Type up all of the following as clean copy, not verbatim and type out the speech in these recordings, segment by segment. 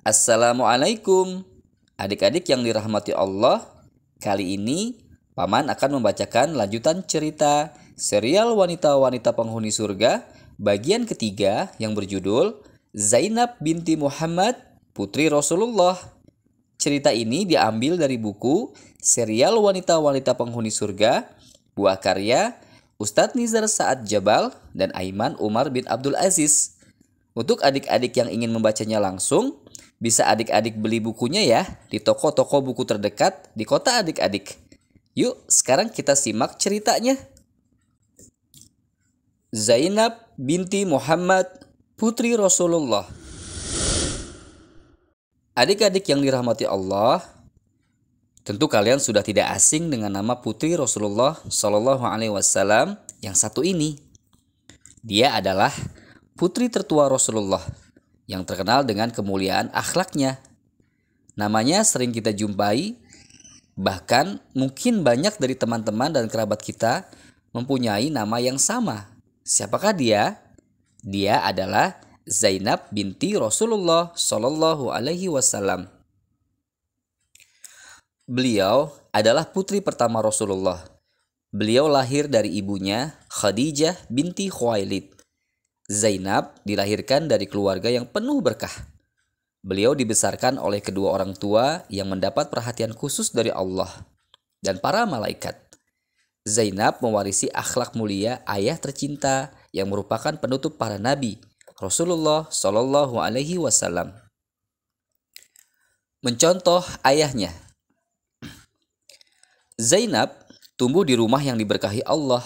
Assalamualaikum. Adik-adik yang dirahmati Allah, kali ini Paman akan membacakan lanjutan cerita serial Wanita-Wanita Penghuni Surga bagian ketiga yang berjudul Zainab binti Muhammad, Putri Rasulullah. Cerita ini diambil dari buku serial Wanita-Wanita Penghuni Surga, buah karya Ustadz Nizar Sa'ad Jabal dan Aiman Umar bin Abdul Aziz. Untuk adik-adik yang ingin membacanya langsung, bisa adik-adik beli bukunya ya di toko-toko buku terdekat di kota adik-adik. Yuk, sekarang kita simak ceritanya. Zainab binti Muhammad, Putri Rasulullah. Adik-adik yang dirahmati Allah, tentu kalian sudah tidak asing dengan nama Putri Rasulullah Shallallahu Alaihi Wasallam yang satu ini. Dia adalah putri tertua Rasulullah yang terkenal dengan kemuliaan akhlaknya. Namanya sering kita jumpai, bahkan mungkin banyak dari teman-teman dan kerabat kita mempunyai nama yang sama. Siapakah dia? Dia adalah Zainab binti Rasulullah Shallallahu Alaihi Wasallam. Beliau adalah putri pertama Rasulullah. Beliau lahir dari ibunya Khadijah binti Khuwailid. Zainab dilahirkan dari keluarga yang penuh berkah. Beliau dibesarkan oleh kedua orang tua yang mendapat perhatian khusus dari Allah dan para malaikat. Zainab mewarisi akhlak mulia ayah tercinta yang merupakan penutup para nabi, Rasulullah Shallallahu Alaihi Wasallam. Mencontoh ayahnya, Zainab tumbuh di rumah yang diberkahi Allah.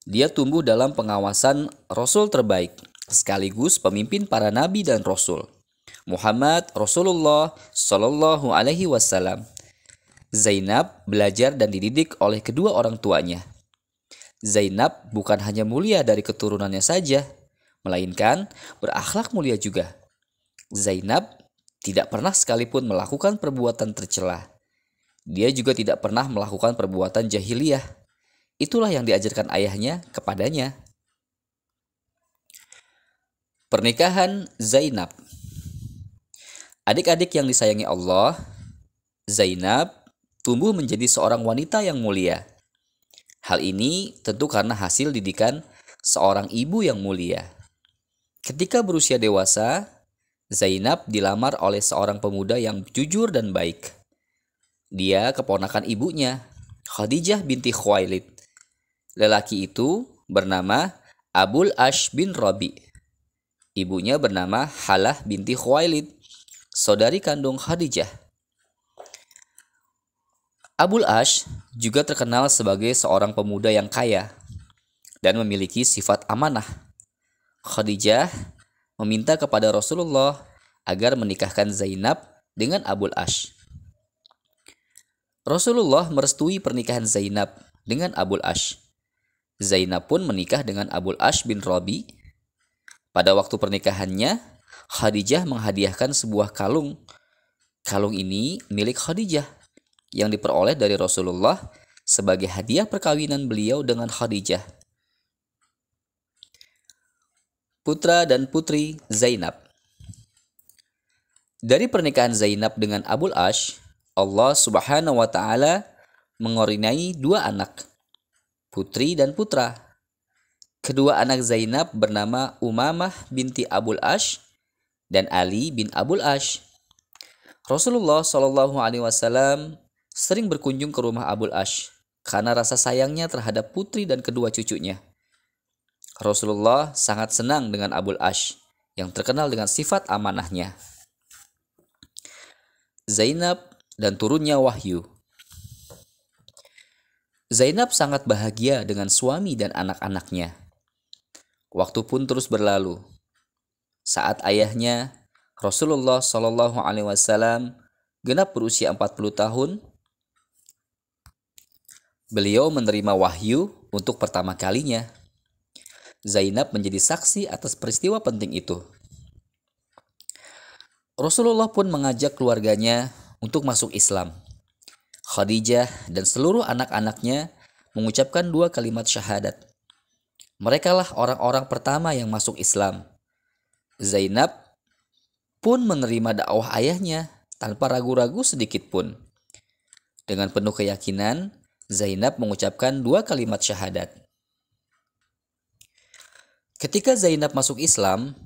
Dia tumbuh dalam pengawasan Rasul terbaik, sekaligus pemimpin para nabi dan Rasul, Muhammad Rasulullah Shallallahu Alaihi Wasallam. Zainab belajar dan dididik oleh kedua orang tuanya. Zainab bukan hanya mulia dari keturunannya saja, melainkan berakhlak mulia juga. Zainab tidak pernah sekalipun melakukan perbuatan tercela. Dia juga tidak pernah melakukan perbuatan jahiliyah. Itulah yang diajarkan ayahnya kepadanya. Pernikahan Zainab. Adik-adik yang disayangi Allah, Zainab tumbuh menjadi seorang wanita yang mulia. Hal ini tentu karena hasil didikan seorang ibu yang mulia. Ketika berusia dewasa, Zainab dilamar oleh seorang pemuda yang jujur dan baik. Dia keponakan ibunya, Khadijah binti Khuwailid. Lelaki itu bernama Abul Ash bin Rabi. Ibunya bernama Halah binti Khuwailid, saudari kandung Khadijah. Abul Ash juga terkenal sebagai seorang pemuda yang kaya dan memiliki sifat amanah. Khadijah meminta kepada Rasulullah agar menikahkan Zainab dengan Abul Ash. Rasulullah merestui pernikahan Zainab dengan Abul Ash. Zainab pun menikah dengan Abul Ash bin Rabi. Pada waktu pernikahannya, Khadijah menghadiahkan sebuah kalung. Kalung ini milik Khadijah yang diperoleh dari Rasulullah sebagai hadiah perkawinan beliau dengan Khadijah. Putra dan putri Zainab. Dari pernikahan Zainab dengan Abul Ash, Allah Subhanahu wa taala mengaruniai dua anak, putri dan putra. Kedua anak Zainab bernama Umamah binti Abul Ash dan Ali bin Abul Ash. Rasulullah Shallallahu Alaihi Wasallam sering berkunjung ke rumah Abul Ash karena rasa sayangnya terhadap putri dan kedua cucunya. Rasulullah sangat senang dengan Abul Ash yang terkenal dengan sifat amanahnya. Zainab dan turunnya wahyu. Zainab sangat bahagia dengan suami dan anak-anaknya. Waktu pun terus berlalu. Saat ayahnya, Rasulullah Shallallahu Alaihi Wasallam genap berusia 40 tahun, beliau menerima wahyu untuk pertama kalinya. Zainab menjadi saksi atas peristiwa penting itu. Rasulullah pun mengajak keluarganya untuk masuk Islam. Khadijah dan seluruh anak-anaknya mengucapkan 2 kalimat syahadat. Merekalah orang-orang pertama yang masuk Islam. Zainab pun menerima dakwah ayahnya tanpa ragu-ragu sedikit pun. Dengan penuh keyakinan, Zainab mengucapkan 2 kalimat syahadat. Ketika Zainab masuk Islam,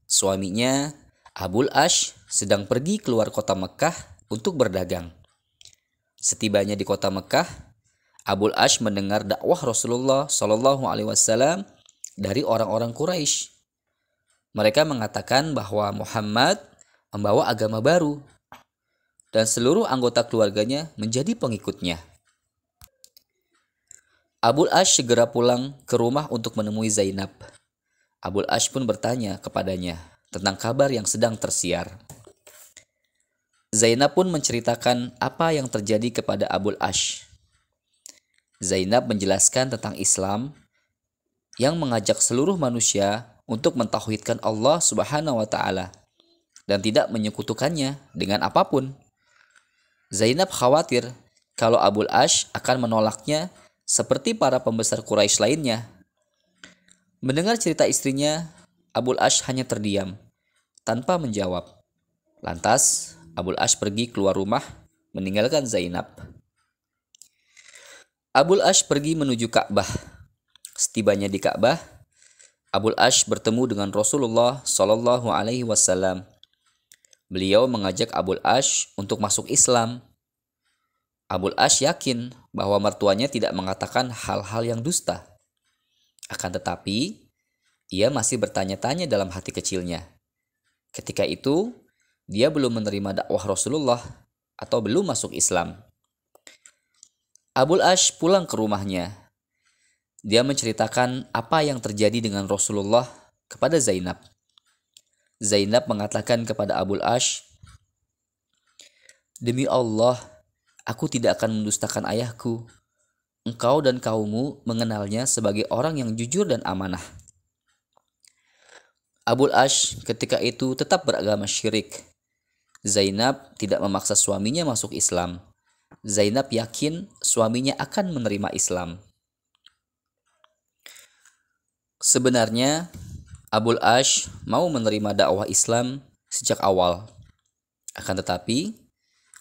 suaminya Abul Ash sedang pergi keluar kota Mekah untuk berdagang. Setibanya di kota Mekah, Abul Ash mendengar dakwah Rasulullah Shallallahu Alaihi Wasallam dari orang-orang Quraisy. Mereka mengatakan bahwa Muhammad membawa agama baru dan seluruh anggota keluarganya menjadi pengikutnya. Abul Ash segera pulang ke rumah untuk menemui Zainab. Abul Ash pun bertanya kepadanya tentang kabar yang sedang tersiar. Zainab pun menceritakan apa yang terjadi kepada Abul Ash. Zainab menjelaskan tentang Islam yang mengajak seluruh manusia untuk mentauhidkan Allah Subhanahu wa taala dan tidak menyekutukannya dengan apapun. Zainab khawatir kalau Abul Ash akan menolaknya seperti para pembesar Quraisy lainnya. Mendengar cerita istrinya, Abul Ash hanya terdiam tanpa menjawab. Lantas, Abul Ash pergi keluar rumah meninggalkan Zainab. Abul Ash pergi menuju Ka'bah. Setibanya di Ka'bah, Abul Ash bertemu dengan Rasulullah Shallallahu Alaihi Wasallam. Beliau mengajak Abul Ash untuk masuk Islam. Abul Ash yakin bahwa mertuanya tidak mengatakan hal-hal yang dusta. Akan tetapi, ia masih bertanya-tanya dalam hati kecilnya. Ketika itu, dia belum menerima dakwah Rasulullah atau belum masuk Islam. Abul Ash pulang ke rumahnya. Dia menceritakan apa yang terjadi dengan Rasulullah kepada Zainab. Zainab mengatakan kepada Abul Ash, "Demi Allah, aku tidak akan mendustakan ayahku. Engkau dan kaummu mengenalnya sebagai orang yang jujur dan amanah." Abul Ash ketika itu tetap beragama syirik. Zainab tidak memaksa suaminya masuk Islam. Zainab yakin suaminya akan menerima Islam. Sebenarnya, Abul Ash mau menerima dakwah Islam sejak awal. Akan tetapi,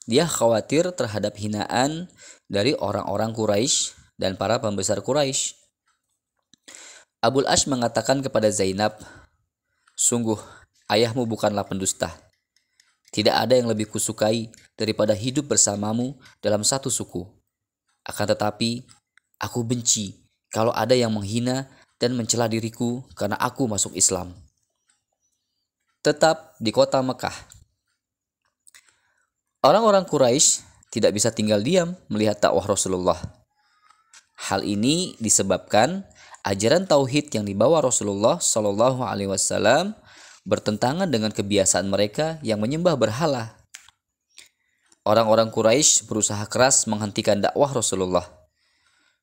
dia khawatir terhadap hinaan dari orang-orang Quraisy dan para pembesar Quraisy. Abul Ash mengatakan kepada Zainab, "Sungguh, ayahmu bukanlah pendusta. Tidak ada yang lebih kusukai daripada hidup bersamamu dalam satu suku. Akan tetapi, aku benci kalau ada yang menghina dan mencela diriku karena aku masuk Islam." Tetap di kota Mekah, orang-orang Quraisy tidak bisa tinggal diam melihat dakwah Rasulullah. Hal ini disebabkan ajaran tauhid yang dibawa Rasulullah Shallallahu Alaihi Wasallam bertentangan dengan kebiasaan mereka yang menyembah berhala. Orang-orang Quraisy berusaha keras menghentikan dakwah Rasulullah.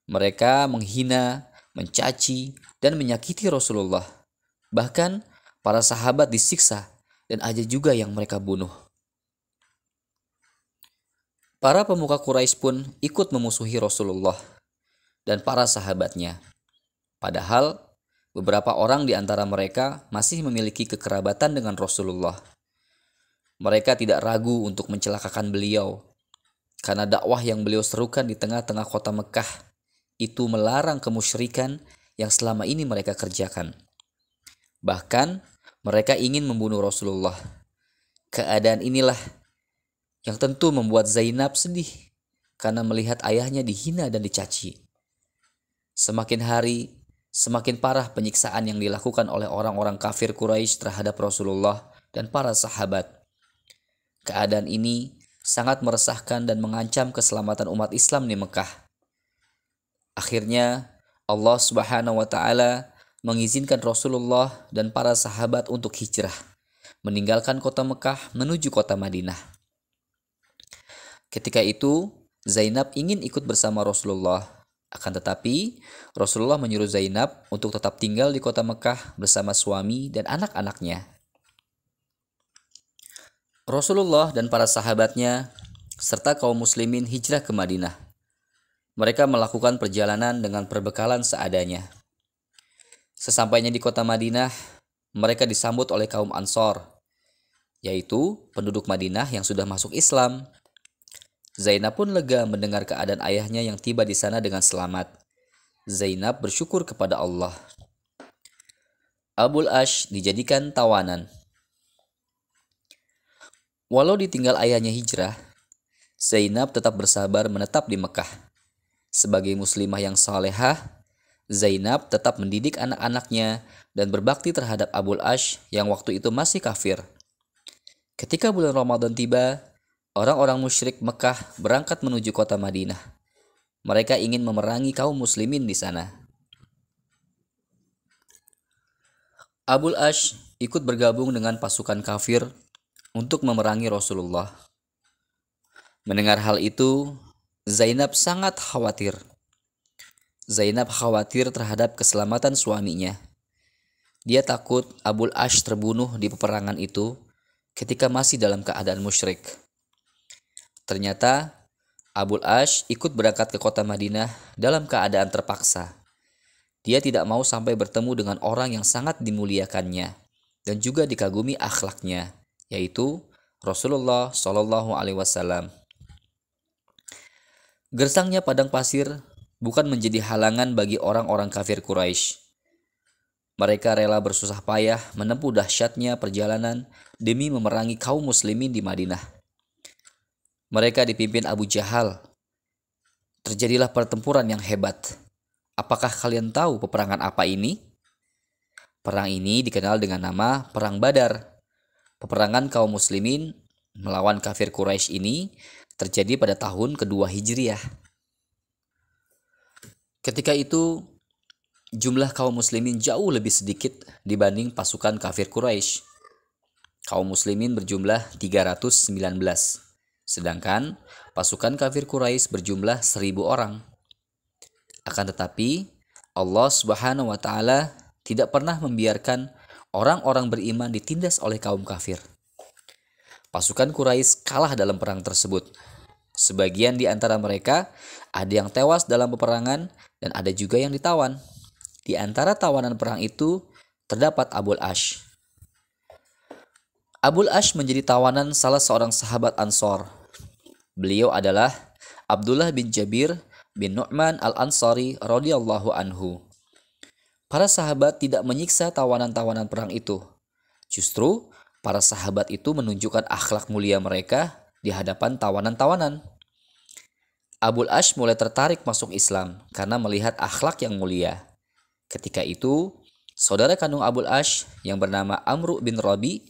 Mereka menghina, mencaci, dan menyakiti Rasulullah. Bahkan para sahabat disiksa dan ada juga yang mereka bunuh. Para pemuka Quraisy pun ikut memusuhi Rasulullah dan para sahabatnya. Padahal beberapa orang di antara mereka masih memiliki kekerabatan dengan Rasulullah. Mereka tidak ragu untuk mencelakakan beliau karena dakwah yang beliau serukan di tengah-tengah kota Mekah itu melarang kemusyrikan yang selama ini mereka kerjakan. Bahkan mereka ingin membunuh Rasulullah. Keadaan inilah yang tentu membuat Zainab sedih karena melihat ayahnya dihina dan dicaci. Semakin hari, semakin parah penyiksaan yang dilakukan oleh orang-orang kafir Quraisy terhadap Rasulullah dan para sahabat. Keadaan ini sangat meresahkan dan mengancam keselamatan umat Islam di Mekah. Akhirnya, Allah Subhanahu wa taala mengizinkan Rasulullah dan para sahabat untuk hijrah, meninggalkan kota Mekah menuju kota Madinah. Ketika itu, Zainab ingin ikut bersama Rasulullah. Akan tetapi, Rasulullah menyuruh Zainab untuk tetap tinggal di kota Mekah bersama suami dan anak-anaknya. Rasulullah dan para sahabatnya serta kaum muslimin hijrah ke Madinah. Mereka melakukan perjalanan dengan perbekalan seadanya. Sesampainya di kota Madinah, mereka disambut oleh kaum Ansor. yaitu penduduk Madinah yang sudah masuk Islam. Zainab pun lega mendengar keadaan ayahnya yang tiba di sana dengan selamat. Zainab bersyukur kepada Allah. Abul Ash dijadikan tawanan. Walau ditinggal ayahnya hijrah, Zainab tetap bersabar menetap di Mekah. Sebagai muslimah yang salehah, Zainab tetap mendidik anak-anaknya dan berbakti terhadap Abul Ash yang waktu itu masih kafir. Ketika bulan Ramadan tiba, orang-orang musyrik Mekah berangkat menuju kota Madinah. Mereka ingin memerangi kaum muslimin di sana. Abul Ash ikut bergabung dengan pasukan kafir untuk memerangi Rasulullah. Mendengar hal itu, Zainab sangat khawatir. Zainab khawatir terhadap keselamatan suaminya. Dia takut Abul Ash terbunuh di peperangan itu ketika masih dalam keadaan musyrik. Ternyata Abul Ash ikut berangkat ke kota Madinah dalam keadaan terpaksa. Dia tidak mau sampai bertemu dengan orang yang sangat dimuliakannya dan juga dikagumi akhlaknya, yaitu Rasulullah Shallallahu Alaihi Wasallam. Gersangnya padang pasir bukan menjadi halangan bagi orang-orang kafir Quraisy. Mereka rela bersusah payah menempuh dahsyatnya perjalanan demi memerangi kaum muslimin di Madinah. Mereka dipimpin Abu Jahal. Terjadilah pertempuran yang hebat. Apakah kalian tahu peperangan apa ini? Perang ini dikenal dengan nama Perang Badar. Peperangan kaum muslimin melawan kafir Quraisy ini terjadi pada tahun kedua Hijriah. Ketika itu, jumlah kaum muslimin jauh lebih sedikit dibanding pasukan kafir Quraisy. Kaum muslimin berjumlah 319, sedangkan pasukan kafir Quraisy berjumlah 1.000 orang. Akan tetapi, Allah Subhanahu wa Ta'ala tidak pernah membiarkan orang-orang beriman ditindas oleh kaum kafir. Pasukan Quraisy kalah dalam perang tersebut. Sebagian di antara mereka ada yang tewas dalam peperangan dan ada juga yang ditawan. Di antara tawanan perang itu terdapat Abul Ash. Abul Ash menjadi tawanan salah seorang sahabat Ansor. Beliau adalah Abdullah bin Jabir bin Nu'man al-Ansari radhiyallahu anhu. Para sahabat tidak menyiksa tawanan-tawanan perang itu. Justru para sahabat itu menunjukkan akhlak mulia mereka di hadapan tawanan-tawanan. Abul Ash mulai tertarik masuk Islam karena melihat akhlak yang mulia. Ketika itu, saudara kandung Abul Ash yang bernama Amru bin Rabi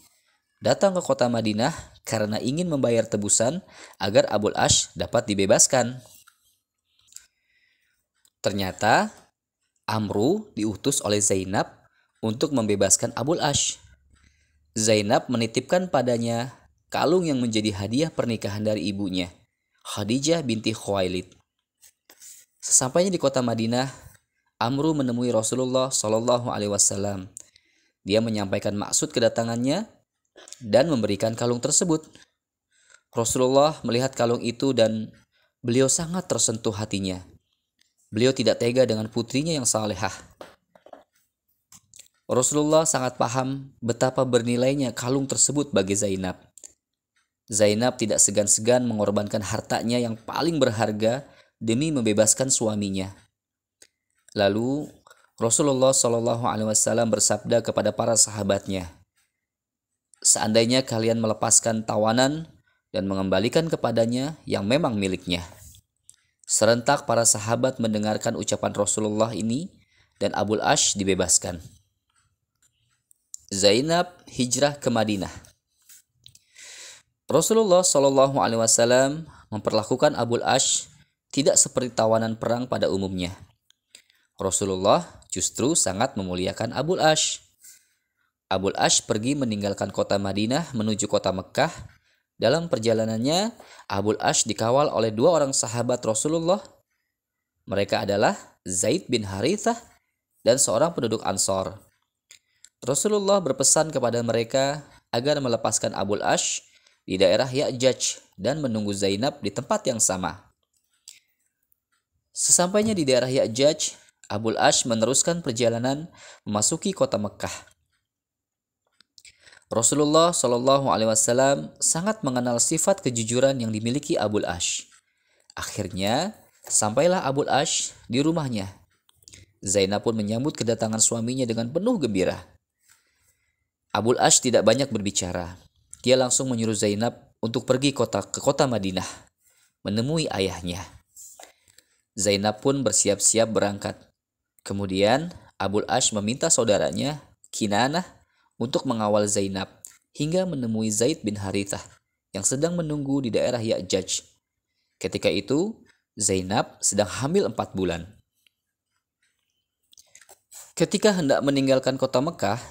datang ke kota Madinah karena ingin membayar tebusan agar Abul Ash dapat dibebaskan. Ternyata, Amru diutus oleh Zainab untuk membebaskan Abul Ash. Zainab menitipkan padanya kalung yang menjadi hadiah pernikahan dari ibunya, Khadijah binti Khuwailid. Sesampainya di kota Madinah, Amru menemui Rasulullah Shallallahu Alaihi Wasallam. Dia menyampaikan maksud kedatangannya dan memberikan kalung tersebut. Rasulullah melihat kalung itu dan beliau sangat tersentuh hatinya. Beliau tidak tega dengan putrinya yang salehah. Rasulullah sangat paham betapa bernilainya kalung tersebut bagi Zainab. Zainab tidak segan-segan mengorbankan hartanya yang paling berharga demi membebaskan suaminya. Lalu Rasulullah Shallallahu Alaihi Wasallam bersabda kepada para sahabatnya, "Seandainya kalian melepaskan tawanan dan mengembalikan kepadanya yang memang miliknya." Serentak para sahabat mendengarkan ucapan Rasulullah ini dan Abul Ash dibebaskan. Zainab hijrah ke Madinah. Rasulullah Shallallahu Alaihi Wasallam memperlakukan Abul Ash tidak seperti tawanan perang pada umumnya. Rasulullah justru sangat memuliakan Abul Ash. Abul Ash pergi meninggalkan kota Madinah menuju kota Mekkah. Dalam perjalanannya, Abul Ash dikawal oleh 2 orang sahabat Rasulullah. Mereka adalah Zaid bin Harithah dan seorang penduduk Ansor. Rasulullah berpesan kepada mereka agar melepaskan Abul Ash di daerah Ya'jaj dan menunggu Zainab di tempat yang sama. Sesampainya di daerah Ya'jaj, Abul Ash meneruskan perjalanan memasuki kota Mekkah. Rasulullah Shallallahu Alaihi Wasallam sangat mengenal sifat kejujuran yang dimiliki Abul Ash. Akhirnya, sampailah Abul Ash di rumahnya. Zainab pun menyambut kedatangan suaminya dengan penuh gembira. Abul Ash tidak banyak berbicara. Dia langsung menyuruh Zainab untuk pergi ke kota Madinah, menemui ayahnya. Zainab pun bersiap-siap berangkat. Kemudian, Abul Ash meminta saudaranya, Kinanah, untuk mengawal Zainab hingga menemui Zaid bin Harithah yang sedang menunggu di daerah Ya'jaj. Ketika itu, Zainab sedang hamil 4 bulan. Ketika hendak meninggalkan kota Mekah,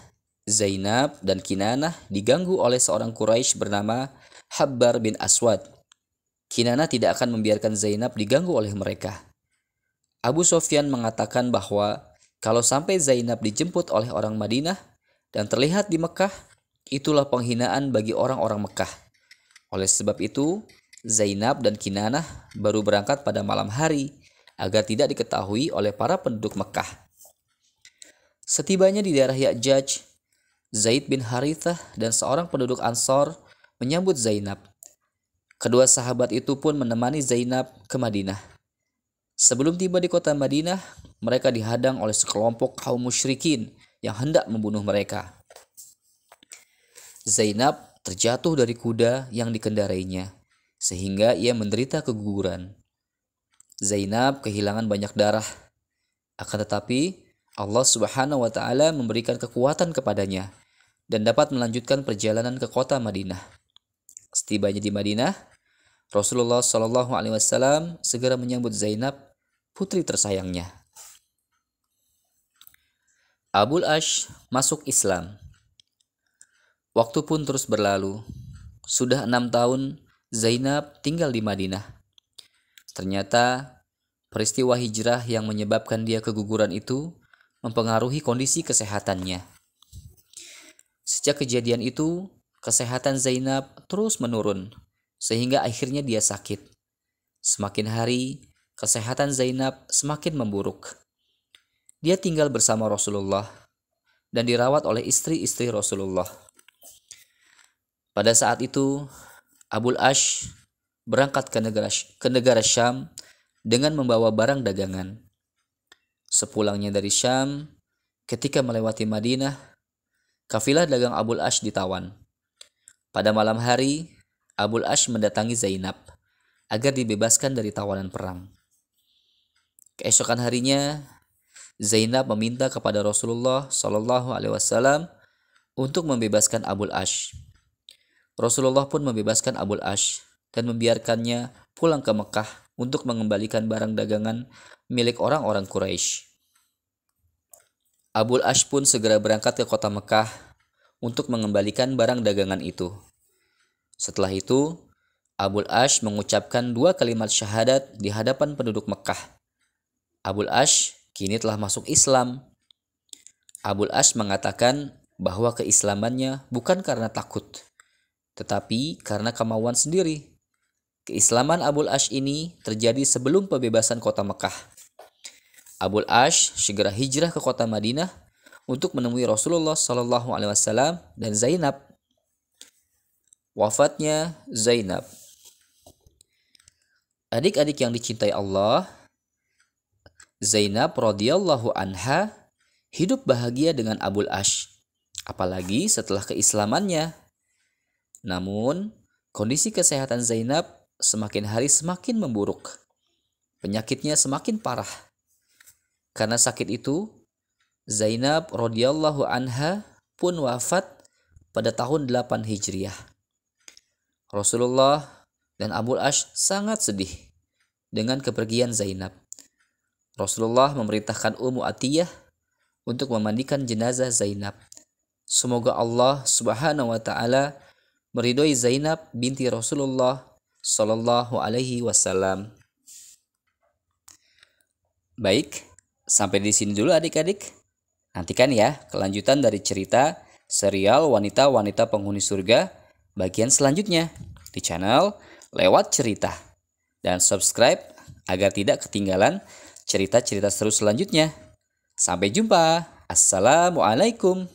Zainab dan Kinanah diganggu oleh seorang Quraisy bernama Habbar bin Aswad. Kinanah tidak akan membiarkan Zainab diganggu oleh mereka. Abu Sofyan mengatakan bahwa kalau sampai Zainab dijemput oleh orang Madinah dan terlihat di Mekah, itulah penghinaan bagi orang-orang Mekah. Oleh sebab itu, Zainab dan Kinanah baru berangkat pada malam hari agar tidak diketahui oleh para penduduk Mekah. Setibanya di daerah Ya'jaj, Zaid bin Harithah dan seorang penduduk Ansor menyambut Zainab. Kedua sahabat itu pun menemani Zainab ke Madinah. Sebelum tiba di kota Madinah, mereka dihadang oleh sekelompok kaum musyrikin yang hendak membunuh mereka. Zainab terjatuh dari kuda yang dikendarainya, sehingga ia menderita keguguran. Zainab kehilangan banyak darah, akan tetapi Allah Subhanahu wa Ta'ala memberikan kekuatan kepadanya dan dapat melanjutkan perjalanan ke kota Madinah. Setibanya di Madinah, Rasulullah Shallallahu Alaihi Wasallam segera menyambut Zainab, putri tersayangnya. Abul Ash masuk Islam. Waktu pun terus berlalu. Sudah 6 tahun Zainab tinggal di Madinah. Ternyata peristiwa hijrah yang menyebabkan dia keguguran itu mempengaruhi kondisi kesehatannya. Sejak kejadian itu, kesehatan Zainab terus menurun, sehingga akhirnya dia sakit. Semakin hari, kesehatan Zainab semakin memburuk. Dia tinggal bersama Rasulullah dan dirawat oleh istri-istri Rasulullah. Pada saat itu, Abul Ash berangkat ke negara Syam dengan membawa barang dagangan. Sepulangnya dari Syam, ketika melewati Madinah, kafilah dagang Abul Ash ditawan. Pada malam hari, Abul Ash mendatangi Zainab agar dibebaskan dari tawanan perang. Keesokan harinya, Zainab meminta kepada Rasulullah Shallallahu Alaihi Wasallam untuk membebaskan Abul Ash. Rasulullah pun membebaskan Abul Ash dan membiarkannya pulang ke Mekah untuk mengembalikan barang dagangan milik orang-orang Quraisy. Abul Ash pun segera berangkat ke kota Mekah untuk mengembalikan barang dagangan itu. Setelah itu, Abul Ash mengucapkan 2 kalimat syahadat di hadapan penduduk Mekah. Abul Ash kini telah masuk Islam. Abul Ash mengatakan bahwa keislamannya bukan karena takut, tetapi karena kemauan sendiri. Keislaman Abul Ash ini terjadi sebelum pembebasan kota Mekah. Abul Ash segera hijrah ke kota Madinah untuk menemui Rasulullah Shallallahu Alaihi Wasallam dan Zainab. Wafatnya Zainab. Adik-adik yang dicintai Allah, Zainab radhiyallahu anha hidup bahagia dengan Abul Ash, apalagi setelah keislamannya. Namun, kondisi kesehatan Zainab semakin hari semakin memburuk. Penyakitnya semakin parah. Karena sakit itu, Zainab radhiyallahu anha pun wafat pada tahun 8 Hijriah. Rasulullah dan Abul Ash sangat sedih dengan kepergian Zainab. Rasulullah memerintahkan Ummu Atiyah untuk memandikan jenazah Zainab. Semoga Allah Subhanahu wa Ta'ala meridhoi Zainab binti Rasulullah Sallallahu Alaihi Wasallam. Baik, sampai di sini dulu adik-adik. Nantikan ya kelanjutan dari cerita serial Wanita-Wanita Penghuni Surga bagian selanjutnya di channel Lewat Cerita. Dan subscribe agar tidak ketinggalan cerita-cerita seru selanjutnya. Sampai jumpa. Assalamualaikum.